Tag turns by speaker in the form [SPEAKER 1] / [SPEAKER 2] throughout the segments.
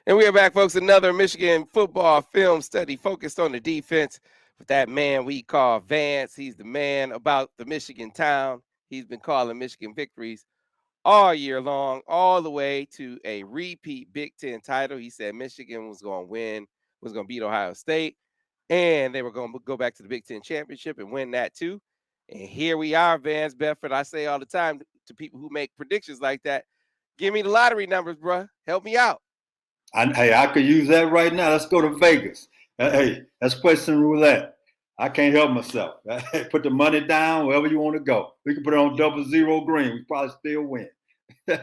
[SPEAKER 1] And we are back, folks. Another Michigan football film study focused on the defense with that man we call Vance. He's the man about the Michigan town. He's been calling Michigan victories all year long, all the way to a repeat Big Ten title. He said Michigan was going to win, was going to beat Ohio State, and they were going to go back to the Big Ten championship and win that too. And here we are, Vance Bedford. I say all the time to people who make predictions like that, give me the lottery numbers, bro. Help me out.
[SPEAKER 2] I could use that right now. Let's go to Vegas. Hey, let's play some roulette. I can't help myself. Put the money down wherever you want to go. We can put it on 00 green. We probably still win.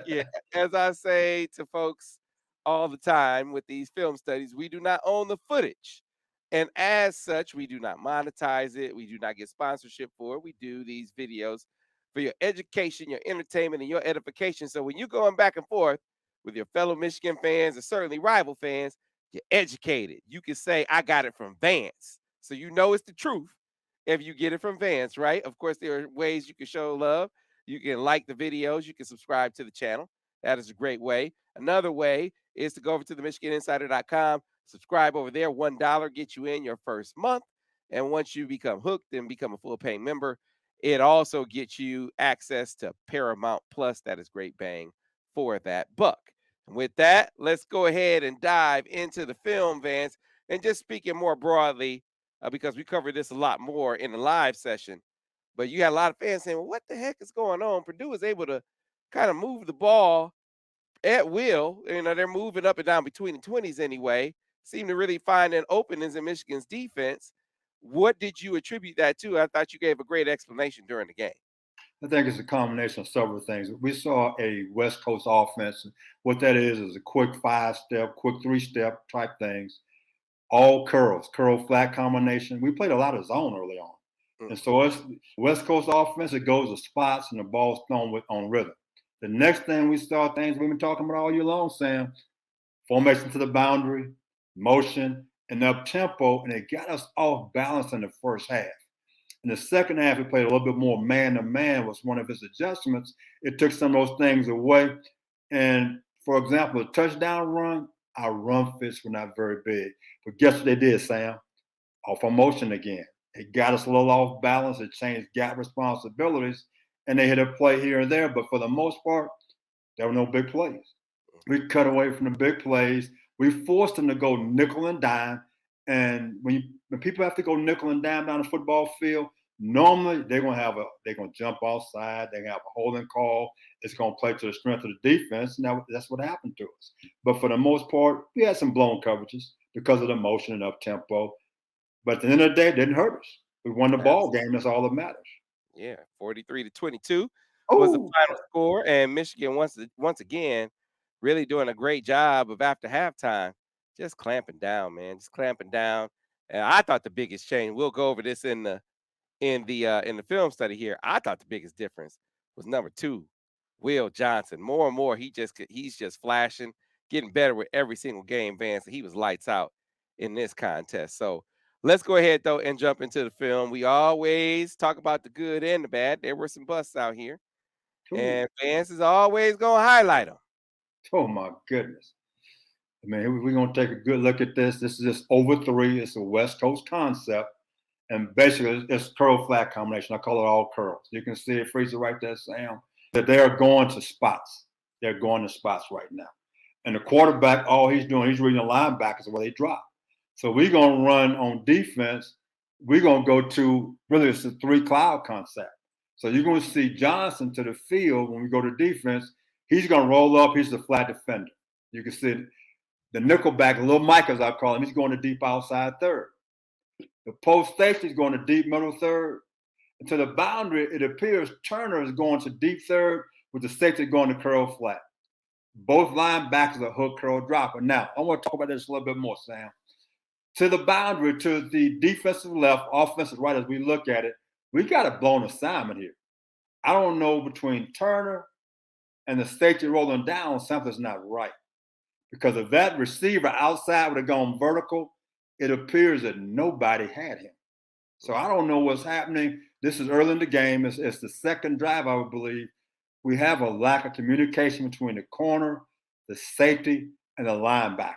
[SPEAKER 1] Yeah, as I say to folks all the time with these film studies, we do not own the footage. And as such, we do not monetize it. We do not get sponsorship for it. We do these videos for your education, your entertainment, and your edification. So when you're going back and forth with your fellow Michigan fans and certainly rival fans, you're educated. You can say, I got it from Vance. So you know it's the truth if you get it from Vance, right? Of course, there are ways you can show love. You can like the videos. You can subscribe to the channel. That is a great way. Another way is to go over to the MichiganInsider.com, subscribe over there. $1 gets you in your first month. And once you become hooked and become a full paying member, it also gets you access to Paramount Plus. That is great bang for that buck. And with that, let's go ahead and dive into the film, Vance. And just speaking more broadly, because we covered this a lot more in the live session, but you had a lot of fans saying, well, what the heck is going on? Purdue is able to kind of move the ball at will. You know, they're moving up and down between the 20s anyway, seem to really find an openings in Michigan's defense. What did you attribute that to? I thought you gave a great explanation during the game.
[SPEAKER 2] I think it's a combination of several things. We saw a West Coast offense. What that is a quick 5-step, quick 3-step type things. All curls, curl flat combination. We played a lot of zone early on. And so it's West Coast offense, it goes to spots and the ball's thrown on rhythm. The next thing we saw, things we've been talking about all year long, Sam, formation to the boundary, motion, and up tempo, and it got us off balance in the first half. In the second half, we played a little bit more man-to-man was one of his adjustments. It took some of those things away. And, for example, a touchdown run, our run fits were not very big. But guess what they did, Sam? Off of motion again. It got us a little off balance. It changed gap responsibilities. And they hit a play here and there. But for the most part, there were no big plays. We cut away from the big plays. We forced them to go nickel and dime. And when people have to go nickel and dime down the football field, normally they're gonna jump offside. They're gonna have a holding call. It's gonna play to the strength of the defense. Now that's what happened to us. But for the most part, we had some blown coverages because of the motion and up tempo. But at the end of the day, it didn't hurt us. We won the ball game. That's all that matters.
[SPEAKER 1] Yeah, 43-22 was the final score, and Michigan once again really doing a great job of after halftime just clamping down, man, just clamping down. And I thought the biggest change. We'll go over this in the film study here. I thought the biggest difference was number 2, Will Johnson. More and more, he's just flashing, getting better with every single game. Vance, he was lights out in this contest. So let's go ahead, though, and jump into the film. We always talk about the good and the bad. There were some busts out here. And Vance is always going to highlight them.
[SPEAKER 2] Oh, my goodness. I mean, we're going to take a good look at this. This is just over 3. It's a West Coast concept. And basically, it's curl flat combination. I call it all curls. You can see it, Freezer, right there, Sam, that they are going to spots. They're going to spots right now. And the quarterback, all he's doing, he's reading the linebackers where they drop. So we're going to run on defense. We're going to go to, really, it's a 3 cloud concept. So you're going to see Johnson to the field when we go to defense. He's going to roll up. He's the flat defender. You can see the nickelback, little Mike, as I call him, he's going to deep outside third. The post safety is going to deep middle third. And to the boundary, it appears Turner is going to deep third with the safety going to curl flat. Both linebackers are hook, curl, drop. But now, I want to talk about this a little bit more, Sam. To the boundary, to the defensive left, offensive right, as we look at it, we got a blown assignment here. I don't know between Turner and the safety rolling down, something's not right. Because if that receiver outside would have gone vertical, it appears that nobody had him. So I don't know what's happening. This is early in the game. It's the second drive, I would believe. We have a lack of communication between the corner, the safety, and a linebacker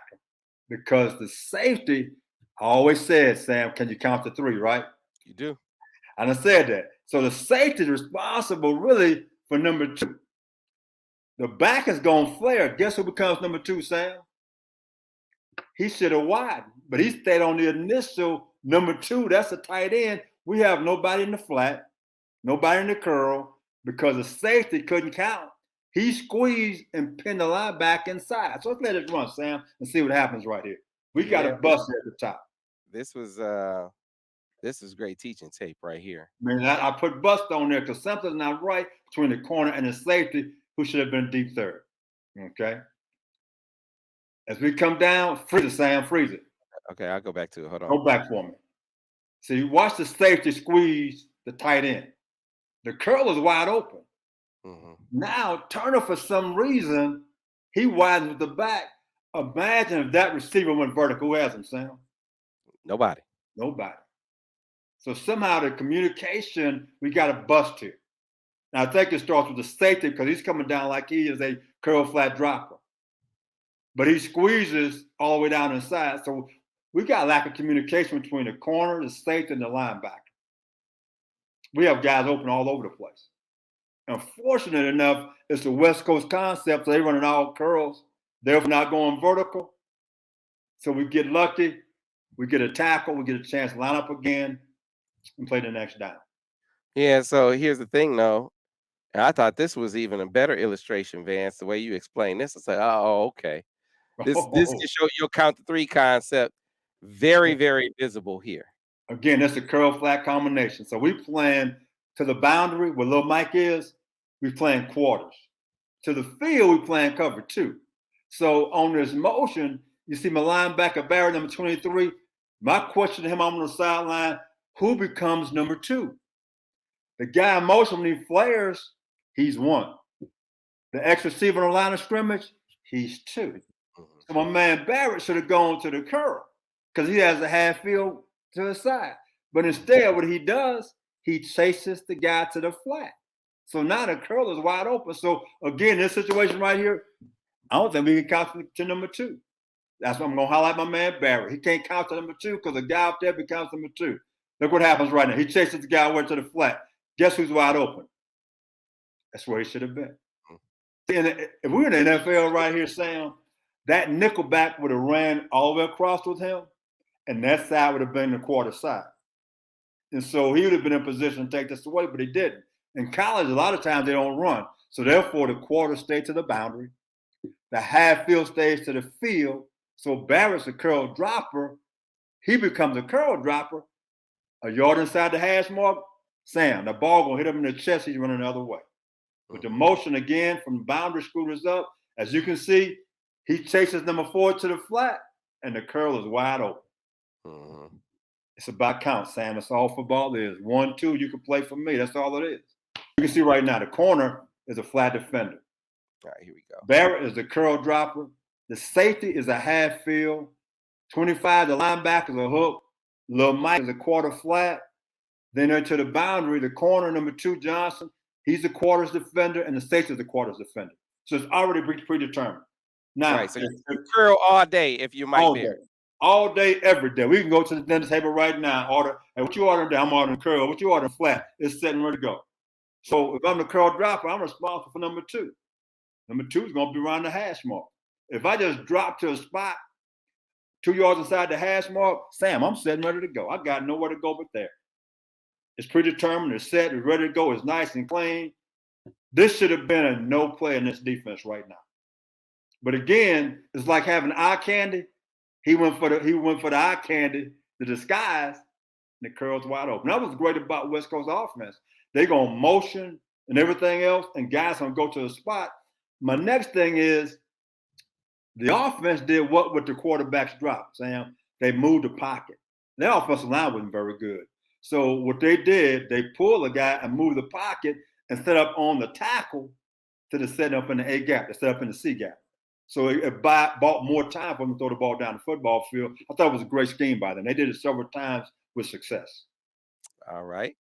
[SPEAKER 2] because the safety, I always said, Sam, can you count to three, right?
[SPEAKER 1] You do.
[SPEAKER 2] And I said that. So the safety is responsible really for number two. The back is going to flare. Guess who becomes number two, Sam? He should have widened, but he stayed on the initial number two. That's a tight end. We have nobody in the flat, nobody in the curl because the safety couldn't count. He squeezed and pinned the line back inside. So let's let it run, Sam, and see what happens right here. We got a
[SPEAKER 1] Yeah,
[SPEAKER 2] bust at the top.
[SPEAKER 1] this was uh this was great teaching tape right here.
[SPEAKER 2] Man, I put bust on there because something's not right between the corner and the safety who should have been deep third. Okay. As we come down, freeze it, Sam, freeze it.
[SPEAKER 1] Okay, I'll go back to it. Hold on.
[SPEAKER 2] Go back for me. See, watch the safety squeeze the tight end. The curl is wide open.
[SPEAKER 1] Hmm.
[SPEAKER 2] Now, Turner, for some reason, he widens with the back. Imagine if that receiver went vertical. Who has him, Sam?
[SPEAKER 1] Nobody.
[SPEAKER 2] Nobody. So somehow the communication, we got to bust here. Now, I think it starts with the safety because he's coming down like he is a curl flat dropper. But he squeezes all the way down inside. So we got a lack of communication between the corner, the safety, and the linebacker. We have guys open all over the place. Unfortunate enough, it's a West Coast concept, so they running all curls. They're not going vertical. So we get lucky, we get a tackle, we get a chance to line up again and play the next down.
[SPEAKER 1] Yeah, so here's the thing though. And I thought this was even a better illustration, Vance, the way you explained this. It's like, oh, okay. This
[SPEAKER 2] Oh,
[SPEAKER 1] can show your count to three concept very, very visible here.
[SPEAKER 2] again, that's a curl flat combination. So we playing to the boundary where little Mike is, we playing quarters. To the field, we playing cover two. So on this motion, you see my linebacker Barrett, number 23. My question to him, I'm on the sideline, who becomes number two? The guy in motion, when he flares, he's one. The ex receiver on the line of scrimmage, he's two.
[SPEAKER 1] Mhm.
[SPEAKER 2] So my man Barrett should have gone to the curl because he has a half field to the side. But instead, what he does, he chases the guy to the flat. So now the curl is wide open. So again, this situation right here, I don't think we can count to number two. That's what I'm going to highlight my man Barrett. He can't count to number two because the guy up there becomes number two. Look what happens right now. He chases the guy away to the flat. Guess who's wide open? That's where he should have been. And if we were in the NFL right here, Sam, that nickelback would have ran all the way across with him, and that side would have been the quarter side. And so he would have been in position to take this away, but he didn't. In college, a lot of times they don't run. So therefore, the quarter stayed to the boundary. The half field stays to the field. So Barrett's a curl dropper. He becomes a curl dropper. A yard inside the hash mark, Sam, the ball going to hit him in the chest. He's running the other way. With the motion again from the boundary scooters up, as you can see, he chases number 4 to the flat, and the curl is wide open.
[SPEAKER 1] Mhm.
[SPEAKER 2] It's about count, Sam. That's all football is. 1, 2, you can play for me. That's all it is. You can see right now, the corner is a flat defender.
[SPEAKER 1] All right, here we go.
[SPEAKER 2] Barrett is the curl dropper. The safety is a half field. 25, the linebacker is a hook. Lil Mike is a quarter flat. Then into the boundary, the corner, number 2, Johnson, he's a quarters defender, and the safety is a quarters defender. So it's already predetermined. Now,
[SPEAKER 1] Right. So you curl all day if you Mike
[SPEAKER 2] all day,
[SPEAKER 1] Barrett.
[SPEAKER 2] all day, every day. We can go to the dinner table right now. Order, hey, what you ordering? I'm ordering curl. What you ordering flat? It's set and ready to go. So if I'm the curl dropper, I'm responsible for number 2. Number 2 is going to be around the hash mark. If I just drop to a spot 2 yards inside the hash mark, Sam, I'm set and ready to go. I got nowhere to go but there. It's predetermined. It's set. It's ready to go. It's nice and clean. This should have been a no play in this defense right now. But again, it's like having eye candy. He went for the eye candy, the disguise, and the curls wide open. That was great about West Coast offense. They gonna motion and everything else, and guys gonna go to the spot. My next thing is the offense did what with the quarterbacks drop, Sam? They moved the pocket. Their offensive line wasn't very good. So what they did, they pulled a guy and moved the pocket and set up on the tackle to the setting up in the A gap, to set up in the C gap. So it bought more time for them to throw the ball down the football field. I thought it was a great scheme by them. They did it several times with success.
[SPEAKER 1] All right.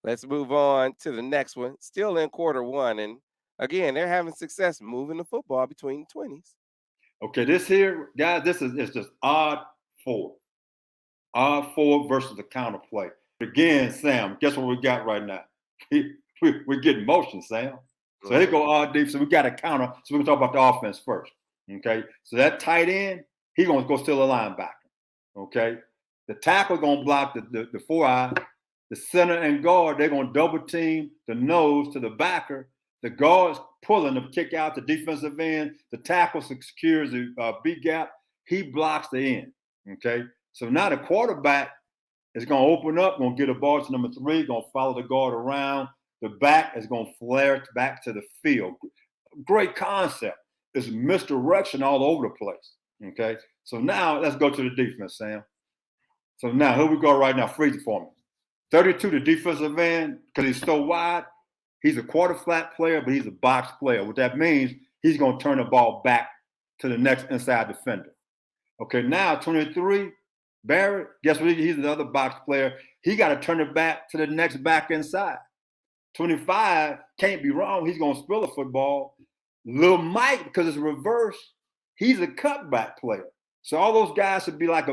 [SPEAKER 1] Let's move on to the next one. Still in quarter one. And again, they're having success moving the football between the 20s.
[SPEAKER 2] Okay, this here, guys, this is it's just odd four. Odd four versus the counter play. Again, Sam, guess what we got right now? We're getting motion, Sam. So here go odd deep. So we got a counter. So we're going to talk about the offense first. Okay. So that tight end, he's going to go steal a linebacker. Okay. The tackle going to block the 4-eye. The center and guard, they're going to double team the nose to the backer. The guard's pulling the kick out the defensive end. The tackle secures the B gap. He blocks the end. Okay. So now the quarterback is going to open up, going to get a ball to number 3, going to follow the guard around. The back is going to flare back to the field. Great concept. It's misdirection all over the place. Okay. So now let's go to the defense, Sam. So now here we go right now. Freeze it for me. 32, the defensive end, because he's so wide, he's a quarter flat player, but he's a box player. What that means, he's going to turn the ball back to the next inside defender. Okay, now 23, Barrett, guess what? He's another box player. He got to turn it back to the next back inside. 25, can't be wrong. He's going to spill a football. Lil Mike, because it's reverse, he's a cutback player. So all those guys should be like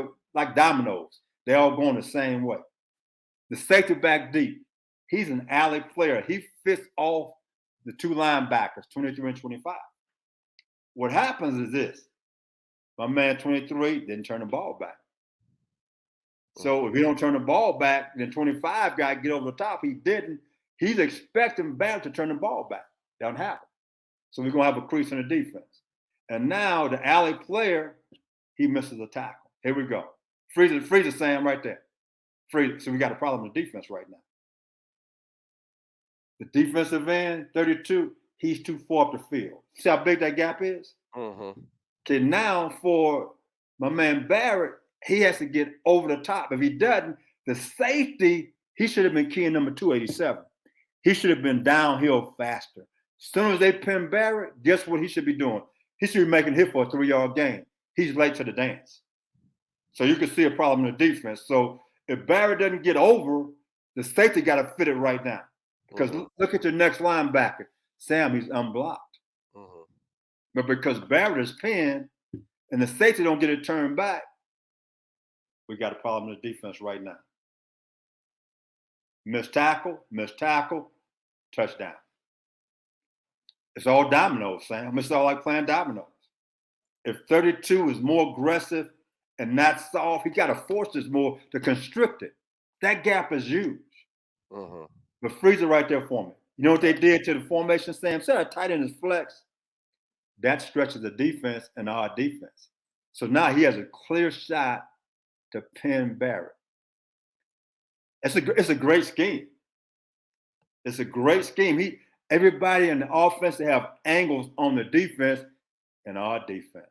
[SPEAKER 2] dominoes. They all going the same way. The safety back deep, he's an alley player. He fits off the 2 linebackers, 23 and 25. What happens is this. My man 23 didn't turn the ball back. So if he don't turn the ball back, then 25 got to get over the top. He didn't. He's expecting Barrett to turn the ball back. Doesn't happen. So we're going to have a crease in the defense. And now the alley player, he misses a tackle. Here we go. Freeze it, Sam, right there. So we got a problem in the defense right now. The defensive end, 32, he's too far up the field. See how big that gap is? Okay, now for my man Barrett, he has to get over the top. If he doesn't, the safety, he should have been keying number 287. He should have been downhill faster. As soon as they pin Barrett, guess what he should be doing? He should be making a hit for a 3-yard gain. He's late to the dance. So you can see a problem in the defense. So if Barrett doesn't get over, the safety got to fit it right now. Because look at your next linebacker. Sam, he's unblocked. But because Barrett is pinned and the safety don't get it turned back, we got a problem in the defense right now. Missed tackle, touchdown. It's all dominoes, Sam. It's all like playing dominoes. If 32 is more aggressive and not soft, he got to force this more to constrict it. That gap is huge. But freeze it right there for me. You know what they did to the formation, Sam? Said a tight end is flex. That stretches the defense and our defense. So now he has a clear shot to pin Barrett. It's a great scheme. It's a great scheme. Everybody in the offense, they have angles on the defense and our defense.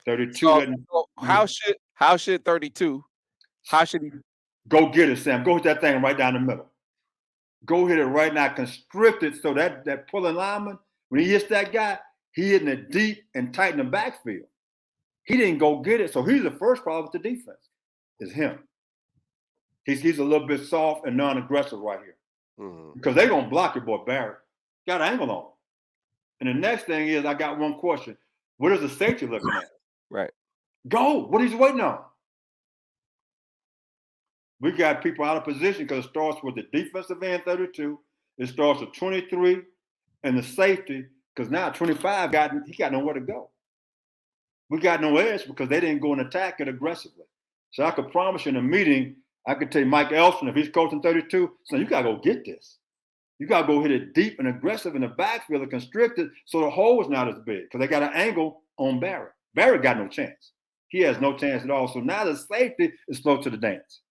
[SPEAKER 2] 32.
[SPEAKER 1] So how should 32? How should he
[SPEAKER 2] go get it, Sam? Go hit that thing right down the middle. Go hit it right now. Constrict it so that pulling lineman, when he hits that guy, he hitting it deep and tight in the backfield. He didn't go get it, so he's the first problem with the defense. Is him. He's a little bit soft and non-aggressive right here. Because they're going to block your boy Barrett. Got an angle on him. And the next thing is, I got one question. What is the safety looking at?
[SPEAKER 1] Right.
[SPEAKER 2] Go. What he's waiting on? We got people out of position because it starts with the defensive end 32. It starts with 23 and the safety because now 25 he got nowhere to go. We got no edge because they didn't go and attack it aggressively. So I could promise you in a meeting, I could tell Mike Elston, if he's coaching 32, so you got to go get this. You got to go hit it deep and aggressive in the backfield and constrict it so the hole is not as big because they got an angle on Barrett. Barrett got no chance. He has no chance at all. So now the safety is slow to the dance.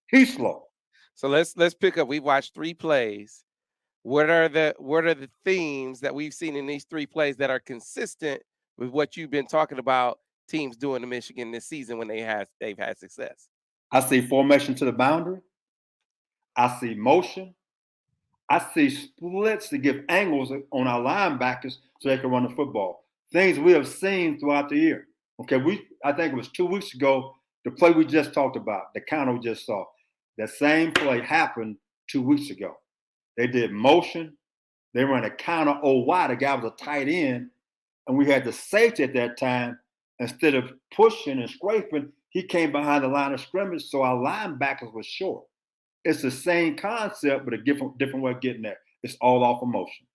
[SPEAKER 2] He's slow.
[SPEAKER 1] So let's pick up. We watched 3 plays. What are the themes that we've seen in these 3 plays that are consistent with what you've been talking about teams doing to Michigan this season when they've had success?
[SPEAKER 2] I see formation to the boundary. I see motion. I see splits to give angles on our linebackers so they can run the football. Things we have seen throughout the year. Okay, I think it was 2 weeks ago, the play we just talked about, the counter we just saw. That same play happened 2 weeks ago. They did motion. They ran a counter OY. The guy was a tight end. and we had the safety at that time. Instead of pushing and scraping, he came behind the line of scrimmage, so our linebackers were short. It's the same concept, but a different way of getting there. It's all off of motion.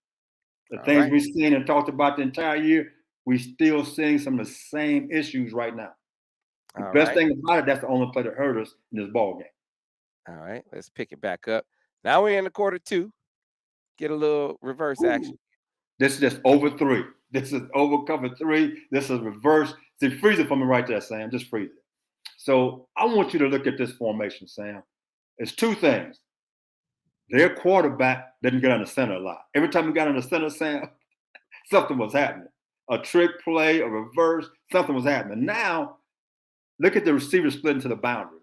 [SPEAKER 2] The
[SPEAKER 1] All
[SPEAKER 2] things
[SPEAKER 1] right.
[SPEAKER 2] we've seen and talked about the entire year, we still seeing some of the same issues right now. The
[SPEAKER 1] All
[SPEAKER 2] best
[SPEAKER 1] right.
[SPEAKER 2] thing about it, that's the only play that hurt us in this ball game.
[SPEAKER 1] All right. Let's pick it back up. Now we're in the quarter two. Get a little reverse
[SPEAKER 2] Ooh.
[SPEAKER 1] action.
[SPEAKER 2] This is just over 3. This is over cover 3. This is reverse. See, freeze it for me right there, Sam. Just freeze it. So I want you to look at this formation, Sam. It's 2 things. Their quarterback didn't get on the center a lot. Every time he got on the center, Sam, something was happening. A trick play, a reverse, something was happening. Now, look at the receiver split into the boundary.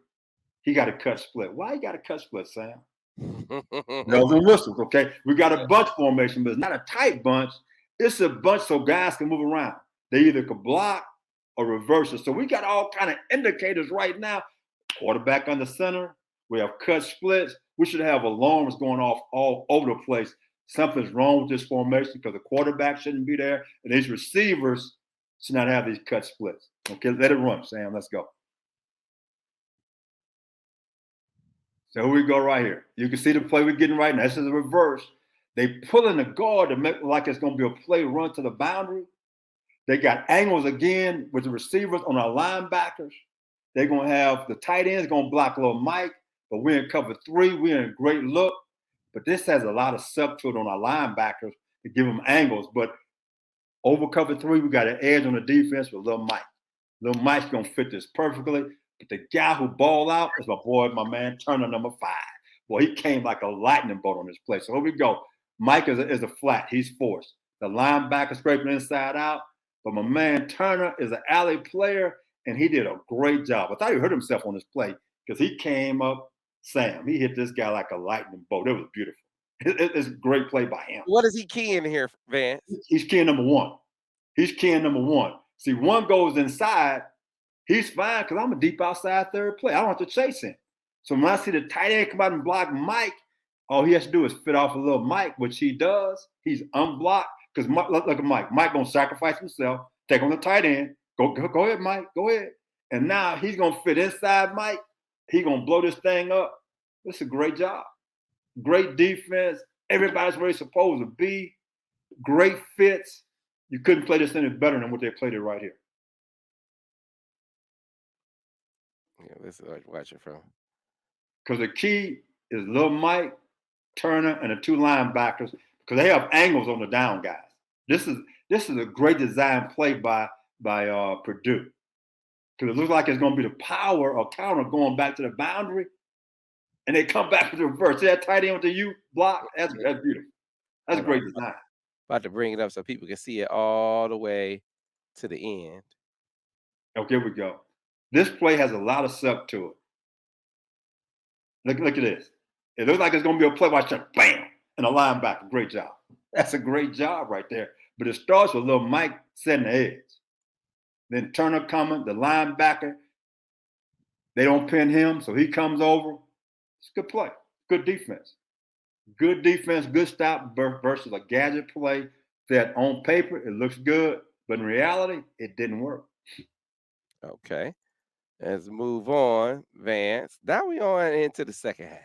[SPEAKER 2] He got a cut split. Why he got a cut split, Sam? Bells and whistles, okay? We got a bunch formation, but it's not a tight bunch. It's a bunch so guys can move around. They either could block or reverse it. So we got all kind of indicators right now. Quarterback on the center. We have cut splits. We should have alarms going off all over the place. Something's wrong with this formation because the quarterback shouldn't be there, and these receivers should not have these cut splits. Okay, let it run, Sam. Let's go. So here we go right here. You can see the play we're getting right now. This is a reverse. They pull in the guard to make it like it's going to be a play run to the boundary. They got angles again with the receivers on our linebackers. They're going to have the tight ends going to block little Mike, but we're in cover 3. We're in a great look. But this has a lot of subtlety on our linebackers to give them angles. But over cover 3, we got an edge on the defense with little Mike. Little Mike's going to fit this perfectly. But the guy who balled out is my boy, my man, Turner, number 5. Boy, he came like a lightning bolt on this play. So here we go. Mike is a flat. He's forced. The linebacker scraping inside out. But my man, Turner, is an alley player, and he did a great job. I thought he hurt himself on this play because he came up, Sam. He hit this guy like a lightning bolt. It was beautiful. It's a great play by him.
[SPEAKER 1] What is he keying here, Vance?
[SPEAKER 2] He's key number 1. He's key number 1. See, 1 goes inside. He's fine because I'm a deep outside third play. I don't have to chase him. So when I see the tight end come out and block Mike, all he has to do is fit off a little Mike, which he does. He's unblocked because look at Mike. Mike gonna sacrifice himself, take on the tight end. Go ahead, Mike. Go ahead. And now he's gonna fit inside Mike. He's gonna blow this thing up. It's a great job. Great defense. Everybody's where he's supposed to be. Great fits. You couldn't play this any better than what they played it right here.
[SPEAKER 1] Yeah, this is what I'm watching from.
[SPEAKER 2] Because the key is Lil Mike, Turner, and the 2 linebackers because they have angles on the down guys. This is a great design play by Purdue because it looks like it's going to be the power or counter going back to the boundary, and they come back to the reverse. See that tight end with the U block? That's beautiful. That's a great design.
[SPEAKER 1] About to bring it up so people can see it all the way to the end.
[SPEAKER 2] Okay, here we go. This play has a lot of suck to it. Look at this. It looks like it's going to be a play by check, bam, and a linebacker. Great job. That's a great job right there. But it starts with little Mike setting the edge. Then Turner coming, the linebacker. They don't pin him, so he comes over. It's a good play. Good defense. Good defense, good stop versus a gadget play that on paper it looks good, but in reality, it didn't work.
[SPEAKER 1] Okay. Let's move on, Vance. Now we on into the second half.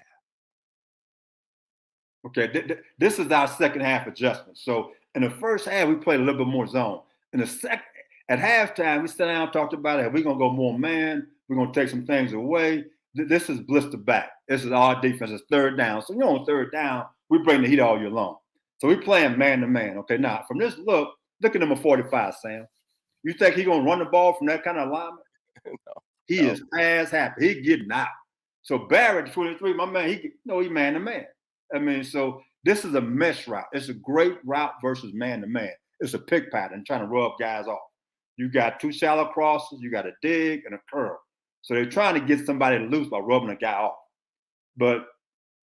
[SPEAKER 2] Okay, this is our second half adjustment. So in the first half, we played a little bit more zone. In the second, at halftime, we sat down and talked about it. We're gonna go more man. We're gonna take some things away. This is blister back. This is our defense. It's third down. So on third down, we bring the heat all year long. So we're playing man to man. Okay, now from this look at number 45, Sam. You think he's gonna run the ball from that kind of alignment?
[SPEAKER 1] No.
[SPEAKER 2] He is ass happy. He getting out. So Barrett, 23, my man, he man to man. I mean, so this is a mesh route. It's a great route versus man to man. It's a pick pattern trying to rub guys off. You got 2 shallow crosses, you got a dig and a curl. So they're trying to get somebody loose by rubbing a guy off. But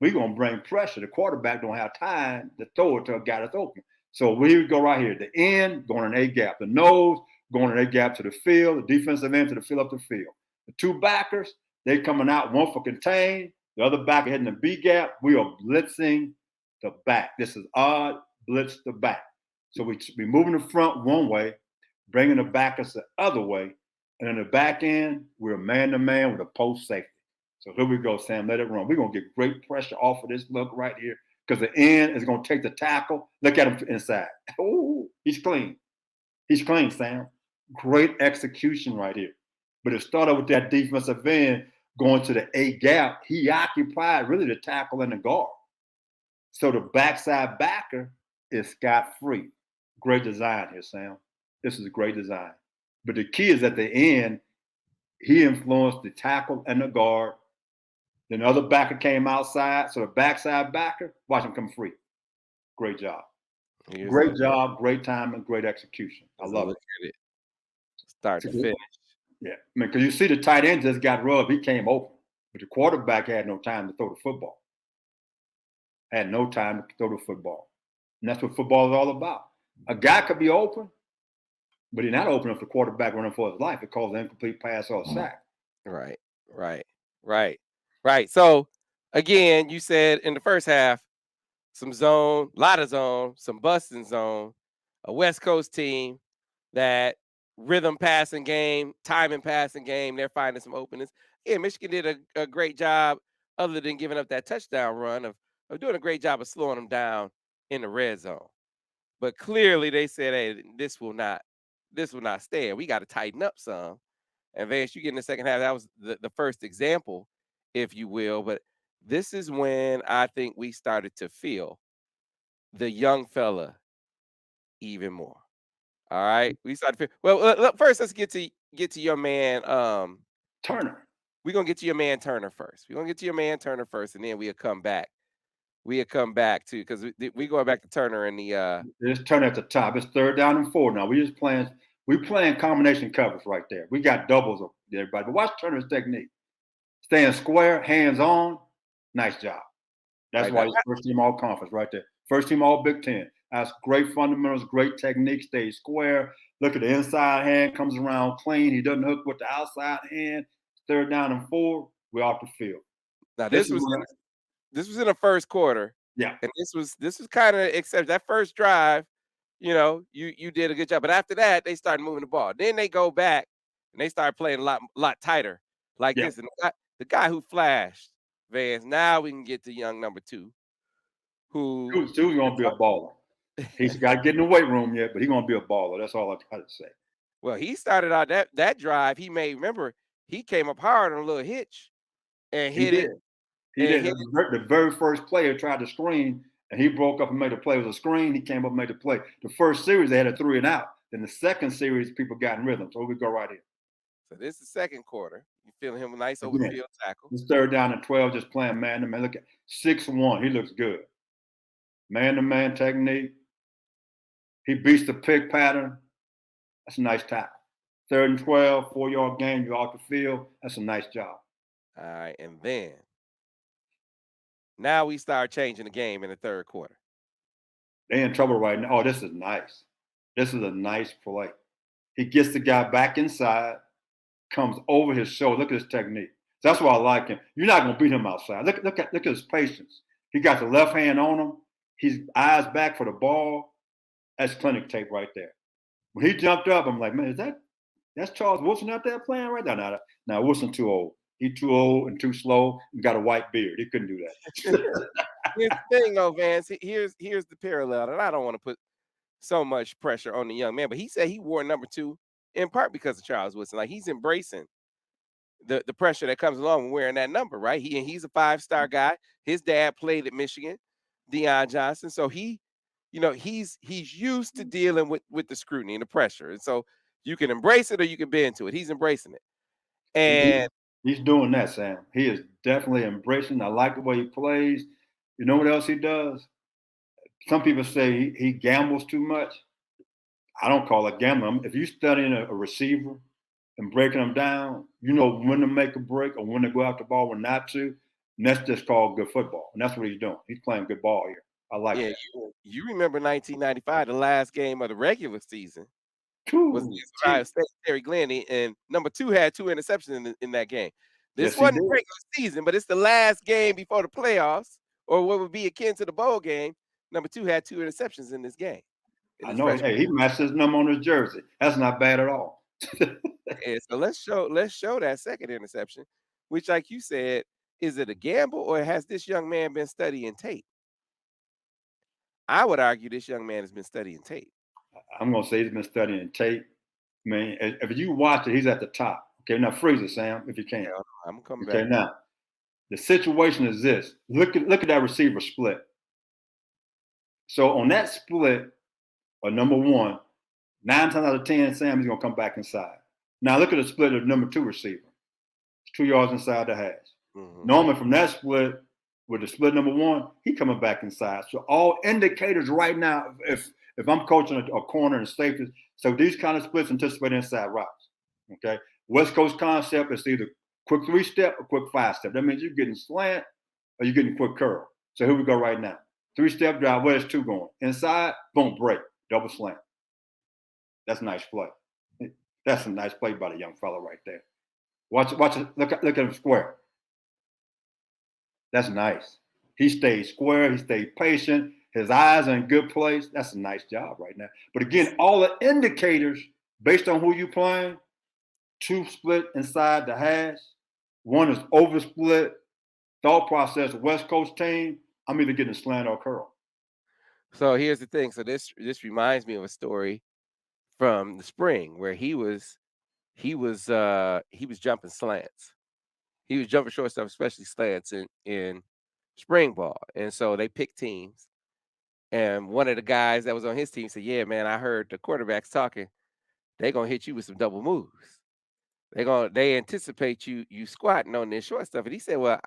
[SPEAKER 2] we're going to bring pressure. The quarterback don't have time to throw it to a guy that's open. So we go right here. The end, going in A gap. The nose, going in A gap to the field. The defensive end to the field up the field. The 2 backers, they coming out, one for contain. The other backer hitting the B gap. We are blitzing the back. This is odd blitz the back. So we moving the front one way. bringing the backers the other way. And in the back end, we're man-to-man with a post safety. So here we go, Sam. Let it run. We're going to get great pressure off of this look right here because the end is going to take the tackle. Look at him inside. Oh, he's clean. He's clean, Sam. Great execution right here. But it started with that defensive end going to the A gap. He occupied really the tackle and the guard. So the backside backer is scot-free. Great design here, Sam. This is a great design. But the key is at the end, he influenced the tackle and the guard. Then the other backer came outside. So the backside backer, watch him come free. Great job. Great job, great timing, great execution. I love it.
[SPEAKER 1] Start to finish.
[SPEAKER 2] Yeah, I mean, because you see the tight end just got rubbed. He came open. But the quarterback had no time to throw the football. Had no time to throw the football. And that's what football is all about. A guy could be open, but he's not open if the quarterback running for his life. It calls an incomplete pass or a sack.
[SPEAKER 1] Right. So, again, you said in the first half, some zone, lot of zone, some busting zone, a West Coast team that rhythm passing game, timing passing game, they're finding some openings. Yeah, Michigan did a great job, other than giving up that touchdown run, of doing a great job of slowing them down in the red zone. But clearly they said, hey, this will not stand. We got to tighten up some. And Vance, you get in the second half, that was the first example, if you will. But this is when I think we started to feel the young fella even more. All right. We started to feel, well, first let's get to your man.
[SPEAKER 2] Turner.
[SPEAKER 1] We're gonna get to your man Turner first. We're gonna get to your man Turner first, and then we'll come back. We'll come back too, because we going back to Turner in the
[SPEAKER 2] It's Turner at the top. It's 3rd down and 4 now. We playing combination covers right there. We got doubles of everybody. But watch Turner's technique. Staying square, hands on. Nice job. That's why he's first team all conference right there. First team all Big Ten. That's great fundamentals, great technique. Stays square. Look at the inside hand, comes around clean. He doesn't hook with the outside hand. 3rd down and 4. We're off the field.
[SPEAKER 1] Now this was in the first quarter.
[SPEAKER 2] Yeah.
[SPEAKER 1] And this was kind of, except that first drive, you did a good job. But after that, they started moving the ball. Then they go back and they start playing a lot tighter like this. And the guy who flashed, Vance, now we can get to young number 2.
[SPEAKER 2] Who's gonna be a baller. He's got to get in the weight room yet, but he's gonna be a baller. That's all I got to say.
[SPEAKER 1] Well, he started out that drive. He remember, he came up hard on a little hitch and hit it.
[SPEAKER 2] He did. The very first player tried to screen, and he broke up and made a play. It was a screen. He came up and made a play. The first series, they had a 3 and out. Then the second series, people got in rhythm. So we go right here.
[SPEAKER 1] So this is the second quarter. You feeling him a nice open field tackle.
[SPEAKER 2] It's 3rd down and 12, just playing man-to-man. Look at 6-1. He looks good. Man-to-man technique. He beats the pick pattern. That's a nice tackle. 3rd and 12, 4-yard gain. You're off the field. That's a nice job.
[SPEAKER 1] All right, and then now we start changing the game in the 3rd quarter.
[SPEAKER 2] They're in trouble right now. Oh, this is nice. This is a nice play. He gets the guy back inside, comes over his shoulder. Look at his technique. That's why I like him. You're not going to beat him outside. Look at his patience. He got the left hand on him. His eyes back for the ball. That's clinic tape right there. When he jumped up, I'm like, man, that's Charles Wilson out there playing right now? Now Wilson too old. He's too old and too slow and got a white beard. He couldn't do that.
[SPEAKER 1] Here's the thing, though, Vance. Here's the parallel, and I don't want to put so much pressure on the young man, but he said he wore number 2 in part because of Charles Wilson. Like, he's embracing the pressure that comes along with wearing that number, right? He's a 5-star guy. His dad played at Michigan, Deion Johnson. So he's used to dealing with the scrutiny and the pressure. And so you can embrace it or you can bend to it. He's embracing it. And
[SPEAKER 2] he's doing that, Sam. He is definitely embracing. I like the way he plays. You know what else he does? Some people say he gambles too much. I don't call it gambling. If you're studying a receiver and breaking them down, you know when to make a break or when to go out the ball, when not to. And that's just called good football. And that's what he's doing. He's playing good ball here. I like it.
[SPEAKER 1] You remember 1995, the last game of the regular season was against Ohio State, Terry Glenn, and number 2 had 2 interceptions in that game. This wasn't regular season, but it's the last game before the playoffs, or what would be akin to the bowl game. Number 2 had 2 interceptions in this game. in
[SPEAKER 2] I
[SPEAKER 1] his
[SPEAKER 2] know.
[SPEAKER 1] freshman
[SPEAKER 2] Hey, he
[SPEAKER 1] year.
[SPEAKER 2] matched his number on his jersey. That's not bad at all.
[SPEAKER 1] And so let's show that second interception, which, like you said, is it a gamble or has this young man been studying tape? I would argue this young man has been studying tape.
[SPEAKER 2] I'm gonna say he's been studying tape. I mean, if you watch it, he's at the top. Okay, now freeze it, Sam, if you can.
[SPEAKER 1] Yeah, I'm gonna come
[SPEAKER 2] Okay,
[SPEAKER 1] back.
[SPEAKER 2] now the situation is this. Look at that receiver split. So on that split, number one, 9 times out of 10, Sam is gonna come back inside. Now look at the split of number two receiver. It's 2 yards inside the hash.
[SPEAKER 1] Hmm.
[SPEAKER 2] Normally from that split, with the split number one, he coming back inside. So all indicators right now, if I'm coaching a corner and safety, so these kind of splits anticipate inside routes. Okay. West Coast concept is either quick 3-step or quick 5-step. That means you're getting slant or you're getting quick curl. So here we go right now. 3-step drive, where's two going? Inside, boom, break, double slant. That's a nice play. That's a nice play by the young fella right there. Watch it. Look at him square. That's nice. He stayed square. He stayed patient. His eyes are in good place. That's a nice job right now. But again, all the indicators based on who you playing, two split inside the hash, one is over split. Thought process, West Coast team, I'm either getting a slant or a curl.
[SPEAKER 1] So here's the thing. So this reminds me of a story from the spring where he was jumping slants. He was jumping shortstop, especially slants in spring ball. And so they picked teams. And one of the guys that was on his team said, "Yeah, man, I heard the quarterbacks talking. They gonna hit you with some double moves. They anticipate you squatting on this short stuff." And he said, "Well,"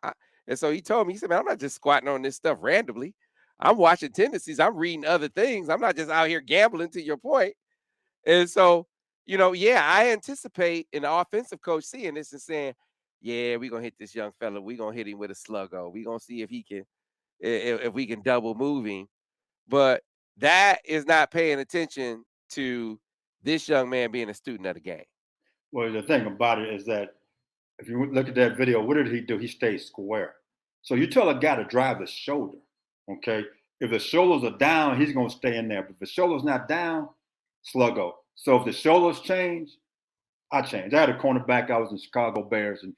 [SPEAKER 1] and so he told me, he said, "Man, I'm not just squatting on this stuff randomly. I'm watching tendencies. I'm reading other things. I'm not just out here gambling." To your point. And so, yeah, I anticipate an offensive coach seeing this and saying, "Yeah, we're gonna hit this young fella. We're gonna hit him with a sluggo. We're gonna see if he can if we can double move him." But that is not paying attention to this young man being a student of the game.
[SPEAKER 2] Well, the thing about it is that if you look at that video, what did he do? He stayed square. So you tell a guy to drive the shoulder, okay? If the shoulders are down, he's going to stay in there. But if the shoulder's not down, sluggo. So if the shoulders change, I change. I had a cornerback. I was in Chicago Bears, and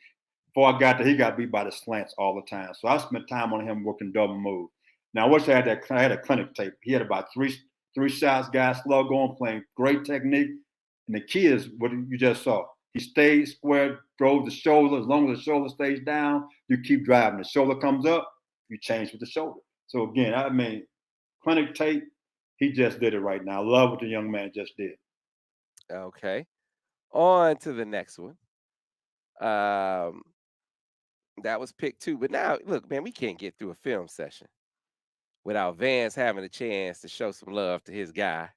[SPEAKER 2] before I got there, he got beat by the slants all the time. So I spent time on him working double move. Now I wish I had a clinic tape. He had about three shots, guys slug on, playing great technique. And the key is what you just saw. He stayed square, drove the shoulder. As long as the shoulder stays down, you keep driving. The shoulder comes up, you change with the shoulder. So again, I mean, clinic tape, he just did it right now. I love what the young man just did.
[SPEAKER 1] Okay. On to the next one. Um, that was pick two. But now, look, man, we can't get through a film session without Vance having a chance to show some love to his guy,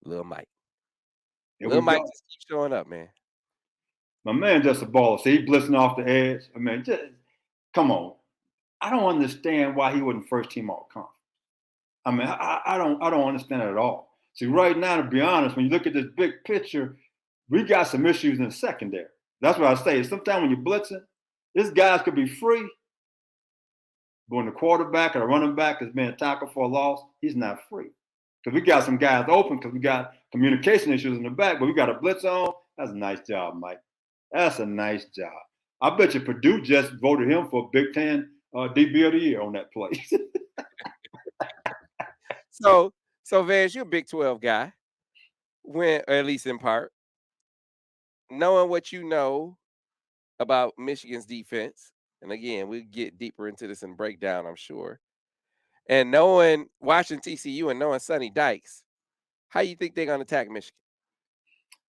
[SPEAKER 1] Lil Mike.
[SPEAKER 2] Here
[SPEAKER 1] Lil
[SPEAKER 2] we
[SPEAKER 1] Mike
[SPEAKER 2] go.
[SPEAKER 1] just keeps showing up, man.
[SPEAKER 2] My man just a baller. See, he blitzing off the edge. I mean, just come on. I don't understand why he wasn't first team all conference. I mean, I don't understand it at all. See, right now, to be honest, when you look at this big picture, we got some issues in the secondary. That's what I say. Sometimes when you're blitzing, this guys could be free, but when the quarterback or the running back is being tackled for a loss, he's not free. Because we got some guys open because we got communication issues in the back, but we got a blitz on. That's a nice job, Mike. That's a nice job. I bet you Purdue just voted him for Big Ten DB of the Year on that play.
[SPEAKER 1] So Vance, you're a Big 12 guy, when or at least in part, knowing what you know about Michigan's defense. And again, we'll get deeper into this and breakdown, I'm sure. And knowing watching TCU and knowing Sonny Dykes, how you think they're gonna attack Michigan?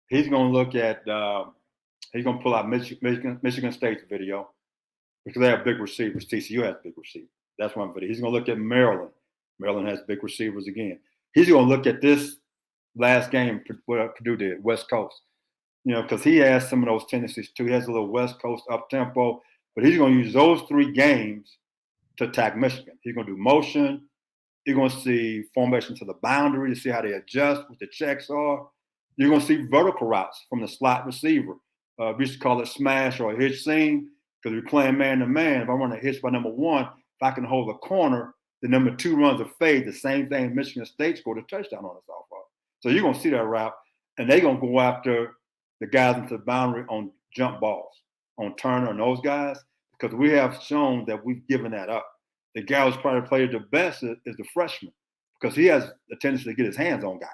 [SPEAKER 2] He's going to look at, he's going to pull out Michigan State's video because they have big receivers. TCU has big receivers. That's one video. He's going to look at Maryland. Maryland has big receivers again. He's going to look at this last game what Purdue did, West Coast. Because he has some of those tendencies too. He has a little West Coast up tempo, but he's going to use those 3 games to attack Michigan. He's going to do motion. You're going to see formation to the boundary to see how they adjust, what the checks are. You're going to see vertical routes from the slot receiver. We used to call it smash or a hitch seam because we're playing man to man. If I run a hitch by number 1, if I can hold the corner, the number 2 runs a fade. The same thing Michigan State scored a touchdown on us off of. So you're gonna see that route, and they're gonna go after the guys into the boundary on jump balls, on Turner and those guys, because we have shown that we've given that up. The guy who's probably played the best is the freshman, because he has a tendency to get his hands on guys.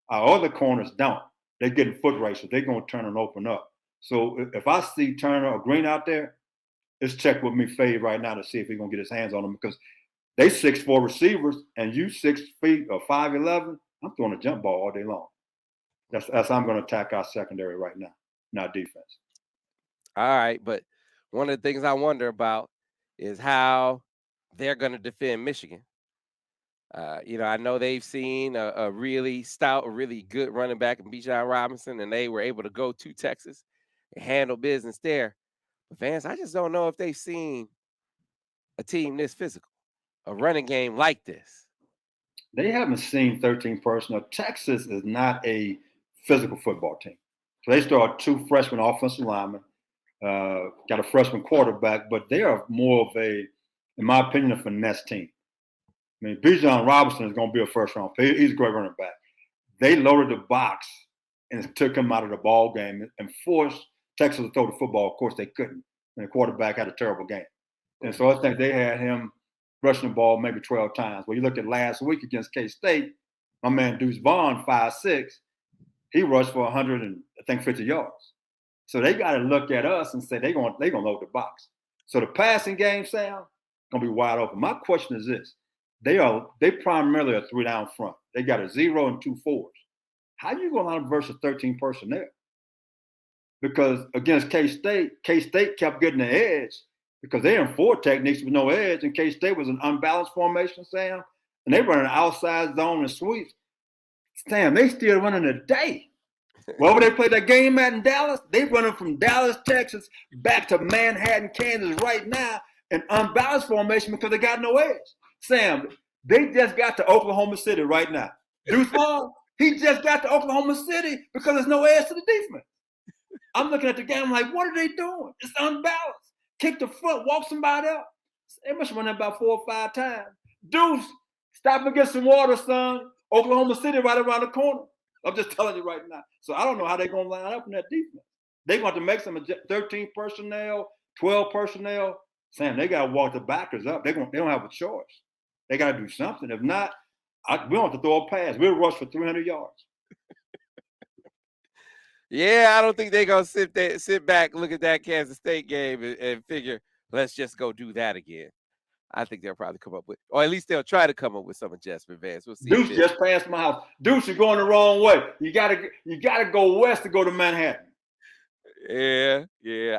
[SPEAKER 2] Our other corners don't. They're getting foot races. They're gonna turn and open up. So if I see Turner or Green out there, it's check with me Fade right now to see if he's gonna get his hands on them, because they 6'4" receivers and you 6 feet or 5'11". I'm throwing a jump ball all day long. That's how I'm going to attack our secondary right now, not defense.
[SPEAKER 1] All right, but one of the things I wonder about is how they're going to defend Michigan. I know they've seen a really stout, a really good running back in Bijan Robinson, and they were able to go to Texas and handle business there. But Vance, I just don't know if they've seen a team this physical, a running game like this.
[SPEAKER 2] They haven't seen 13 personnel. Texas is not a physical football team. So they start 2 freshman offensive linemen, got a freshman quarterback, but they are more of a, in my opinion, a finesse team. I mean, Bijan Robinson is going to be a first-round pick. He's a great running back. They loaded the box and took him out of the ball game and forced Texas to throw the football. Of course, they couldn't. And the quarterback had a terrible game. And so I think they had him rushing the ball maybe 12 times. Well, you look at last week against K-State, my man Deuce Vaughn, 5'6", he rushed for 150 yards. So they got to look at us and say they're going to load the box. So the passing game, Sam, going to be wide open. My question is this. They primarily are 3 down front. They got a 0 and 2 4s. How you going to versus 13 personnel? Because against K-State kept getting the edge because they're in 4 techniques with no edge, and K-State was an unbalanced formation, Sam, and they run an outside zone and sweeps. Sam, they still running a day. Wherever they play that game at in Dallas, they running from Dallas, Texas, back to Manhattan, Kansas right now in unbalanced formation because they got no edge. Sam, they just got to Oklahoma City right now. Deuce Vaughn, he just got to Oklahoma City because there's no edge to the defense. I'm looking at the game, I'm like, what are they doing? It's unbalanced. Kick the front, walk somebody up. They must run that about 4 or 5 times. Deuce, stop and get some water, son. Oklahoma City right around the corner. I'm just telling you right now. So I don't know how they're going to line up in that defense. They're going to make some 13 personnel, 12 personnel. Sam, they got to walk the backers up. They don't have a choice. They got to do something. If not, we don't have to throw a pass. We'll rush for 300 yards.
[SPEAKER 1] Yeah, I don't think they're going to sit back, look at that Kansas State game and figure, let's just go do that again. I think they'll probably come up with, or at least they'll try to come up with some adjustment, Vance. We'll see.
[SPEAKER 2] Deuce just passed my house. Deuce, you're going the wrong way. You gotta go west to go to Manhattan.
[SPEAKER 1] Yeah.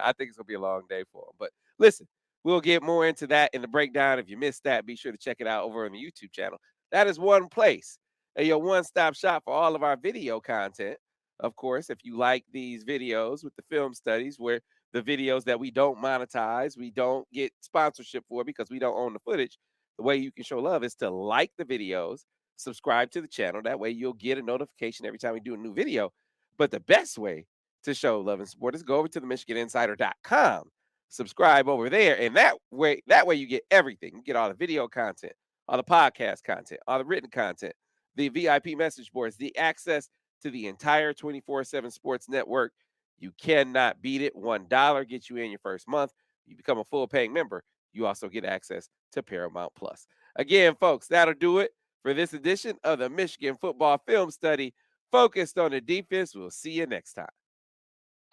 [SPEAKER 1] I think it's gonna be a long day for them. But listen, we'll get more into that in the breakdown. If you missed that, be sure to check it out over on the YouTube channel. That is one place, your one-stop shop for all of our video content. Of course, if you like these videos with the film studies where the videos that we don't monetize, we don't get sponsorship for because we don't own the footage, the way you can show love is to like the videos, subscribe to the channel. That way you'll get a notification every time we do a new video. But the best way to show love and support is go over to the MichiganInsider.com, subscribe over there, and that way you get everything. You get all the video content, all the podcast content, all the written content, the VIP message boards, the access to the entire 24/7 sports network. You cannot beat it. $1 gets you in your first month. You become a full paying member. You also get access to Paramount Plus. Again, folks, that'll do it for this edition of the Michigan Football Film Study focused on the defense. We'll see you next time.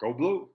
[SPEAKER 2] Go Blue.